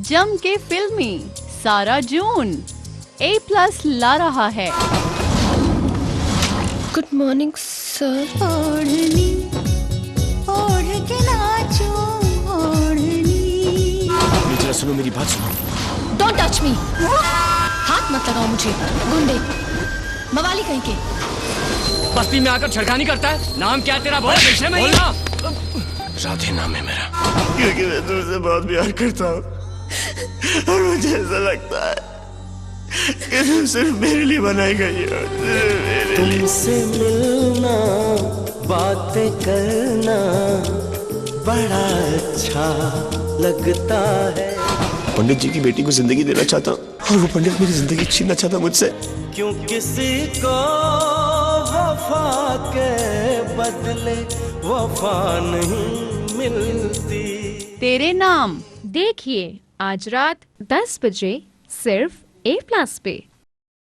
जम के फिल्मी सारा जून A+ ला रहा है। Good morning sir. ओढ़नी ओढ़ के नाचो ओढ़नी। जरा सुनो, मेरी बात सुनो। Don't touch me. हाथ मत लगाओ मुझे, गुंडे मवाली कहीं के। बस्ती में आकर छड़खानी करता है। नाम क्या है तेरा? बोल बोलना। राधे नाम है मेरा। क्योंकि मैं तुमसे बहुत प्यार करता हूँ और मुझे ऐसा लगता है कि तुम सिर्फ मेरे लिए बनाई गई हो। तुमसे मिलना, बातें करना बड़ा अच्छा लगता है। पंडित जी की बेटी को जिंदगी देना चाहता हूँ और वो पंडित मेरी जिंदगी छीनना चाहता मुझसे। क्यों किसी को वफा के बदले वफा नहीं मिलती। तेरे नाम देखिए आज रात 10 बजे सिर्फ A+ पे।